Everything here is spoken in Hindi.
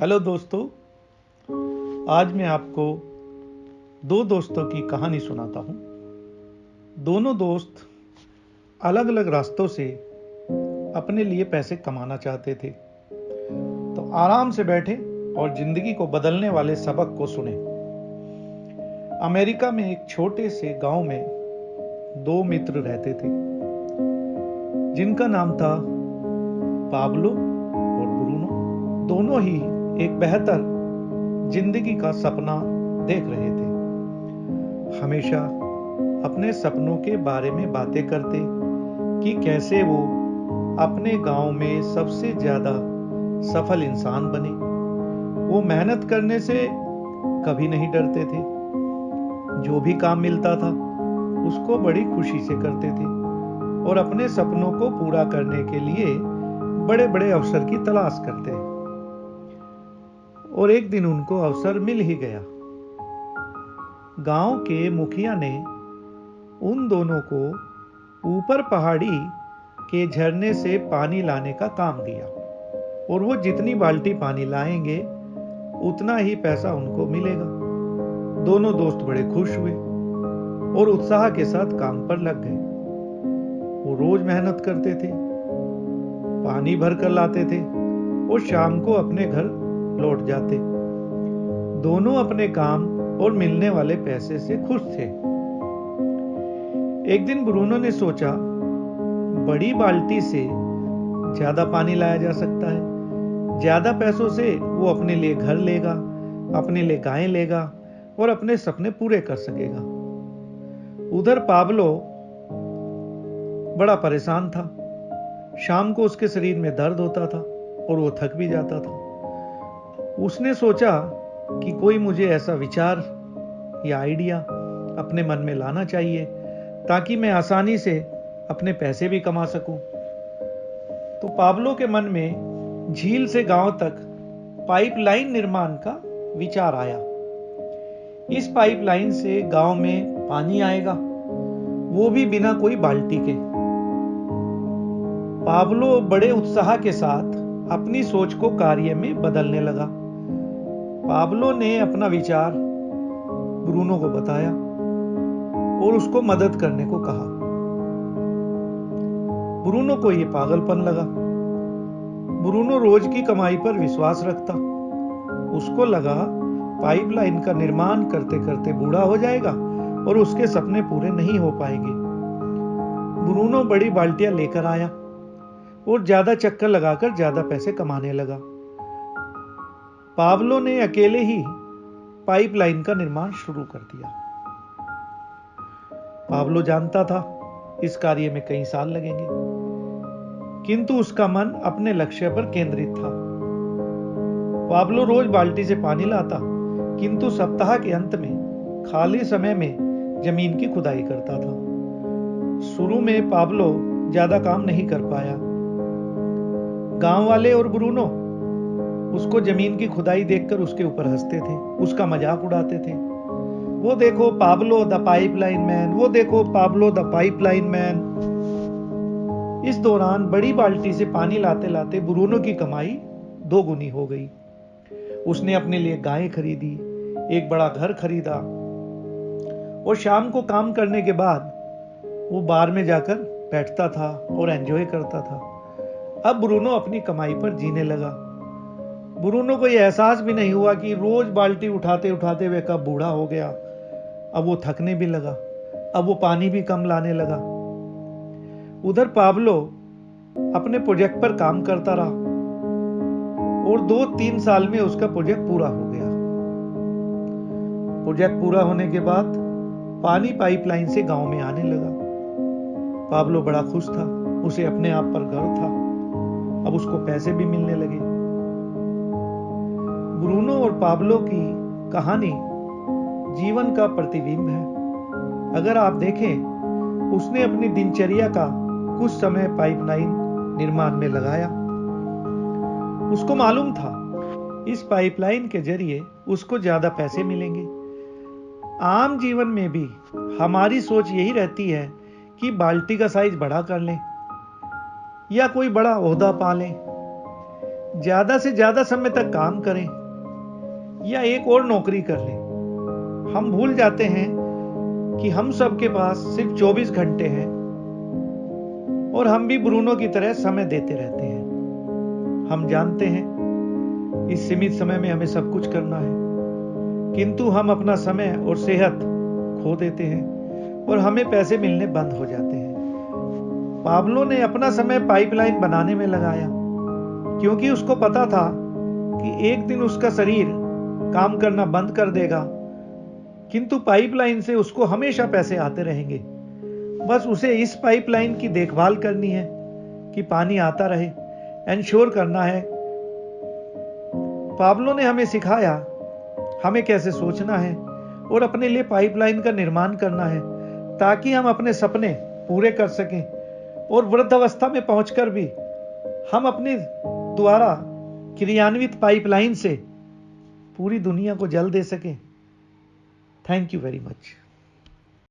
हेलो दोस्तों, आज मैं आपको दो दोस्तों की कहानी सुनाता हूँ। दोनों दोस्त अलग अलग रास्तों से अपने लिए पैसे कमाना चाहते थे, तो आराम से बैठे और जिंदगी को बदलने वाले सबक को सुने। अमेरिका में एक छोटे से गांव में दो मित्र रहते थे, जिनका नाम था पाब्लो और ब्रूनो। दोनों ही एक बेहतर जिंदगी का सपना देख रहे थे। हमेशा अपने सपनों के बारे में बातें करते कि कैसे वो अपने गांव में सबसे ज्यादा सफल इंसान बने। वो मेहनत करने से कभी नहीं डरते थे। जो भी काम मिलता था उसको बड़ी खुशी से करते थे और अपने सपनों को पूरा करने के लिए बड़े बड़े अवसर की तलाश करते। और एक दिन उनको अवसर मिल ही गया। गांव के मुखिया ने उन दोनों को ऊपर पहाड़ी के झरने से पानी लाने का काम दिया और वो जितनी बाल्टी पानी लाएंगे उतना ही पैसा उनको मिलेगा। दोनों दोस्त बड़े खुश हुए और उत्साह के साथ काम पर लग गए। वो रोज मेहनत करते थे, पानी भर कर लाते थे और शाम को अपने घर लौट जाते। दोनों अपने काम और मिलने वाले पैसे से खुश थे। एक दिन ब्रूनो ने सोचा, बड़ी बाल्टी से ज्यादा पानी लाया जा सकता है। ज्यादा पैसों से वो अपने लिए घर लेगा, अपने लिए गायें लेगा और अपने सपने पूरे कर सकेगा। उधर पाब्लो बड़ा परेशान था। शाम को उसके शरीर में दर्द होता था और वो थक भी जाता था। उसने सोचा कि कोई मुझे ऐसा विचार या आइडिया अपने मन में लाना चाहिए ताकि मैं आसानी से अपने पैसे भी कमा सकूं। तो पाब्लो के मन में झील से गांव तक पाइपलाइन निर्माण का विचार आया। इस पाइपलाइन से गांव में पानी आएगा, वो भी बिना कोई बाल्टी के। पाब्लो बड़े उत्साह के साथ अपनी सोच को कार्य में बदलने लगा। पाब्लो ने अपना विचार ब्रूनो को बताया और उसको मदद करने को कहा। ब्रूनो को यह पागलपन लगा। ब्रूनो रोज की कमाई पर विश्वास रखता। उसको लगा पाइपलाइन का निर्माण करते करते बूढ़ा हो जाएगा और उसके सपने पूरे नहीं हो पाएंगे। ब्रूनो बड़ी बाल्टियां लेकर आया और ज्यादा चक्कर लगाकर ज्यादा पैसे कमाने लगा। पाब्लो ने अकेले ही पाइपलाइन का निर्माण शुरू कर दिया। पाब्लो जानता था इस कार्य में कई साल लगेंगे, किंतु उसका मन अपने लक्ष्य पर केंद्रित था। पाब्लो रोज बाल्टी से पानी लाता, किंतु सप्ताह के अंत में खाली समय में जमीन की खुदाई करता था। शुरू में पाब्लो ज्यादा काम नहीं कर पाया। गांव वाले और ब्रूनो उसको जमीन की खुदाई देखकर उसके ऊपर हंसते थे, उसका मजाक उड़ाते थे। वो देखो पाब्लो द पाइपलाइन मैन, वो देखो पाब्लो द पाइपलाइन मैन। इस दौरान बड़ी बाल्टी से पानी लाते लाते ब्रूनो की कमाई दोगुनी हो गई। उसने अपने लिए गायें खरीदी, एक बड़ा घर खरीदा और शाम को काम करने के बाद वो बार में जाकर बैठता था और एंजॉय करता था। अब ब्रूनो अपनी कमाई पर जीने लगा। ब्रूनो को यह एहसास भी नहीं हुआ कि रोज बाल्टी उठाते उठाते वे कब बूढ़ा हो गया। अब वो थकने भी लगा, अब वो पानी भी कम लाने लगा। उधर पाब्लो अपने प्रोजेक्ट पर काम करता रहा और 2-3 साल में उसका प्रोजेक्ट पूरा हो गया। प्रोजेक्ट पूरा होने के बाद पानी पाइपलाइन से गांव में आने लगा। पाब्लो बड़ा खुश था, उसे अपने आप पर गर्व था। अब उसको पैसे भी मिलने लगे। ब्रूनो और पाब्लो की कहानी जीवन का प्रतिबिंब है। अगर आप देखें, उसने अपनी दिनचर्या का कुछ समय पाइपलाइन निर्माण में लगाया। उसको मालूम था इस पाइपलाइन के जरिए उसको ज्यादा पैसे मिलेंगे। आम जीवन में भी हमारी सोच यही रहती है कि बाल्टी का साइज बड़ा कर लें या कोई बड़ा ओहदा पा लें। ज्यादा से ज्यादा समय तक काम करें या एक और नौकरी कर लें। हम भूल जाते हैं कि हम सबके पास सिर्फ 24 घंटे हैं और हम भी ब्रूनो की तरह समय देते रहते हैं। हम जानते हैं इस सीमित समय में हमें सब कुछ करना है, किंतु हम अपना समय और सेहत खो देते हैं और हमें पैसे मिलने बंद हो जाते हैं। पाब्लो ने अपना समय पाइपलाइन बनाने में लगाया, क्योंकि उसको पता था कि एक दिन उसका शरीर काम करना बंद कर देगा, किंतु पाइपलाइन से उसको हमेशा पैसे आते रहेंगे। बस उसे इस पाइपलाइन की देखभाल करनी है कि पानी आता रहे, एंश्योर करना है। पाब्लो ने हमें सिखाया हमें कैसे सोचना है और अपने लिए पाइपलाइन का निर्माण करना है, ताकि हम अपने सपने पूरे कर सकें और वृद्धावस्था में पहुंचकर भी हम अपने द्वारा क्रियान्वित पाइपलाइन से पूरी दुनिया को जल दे सकें। Thank you very much.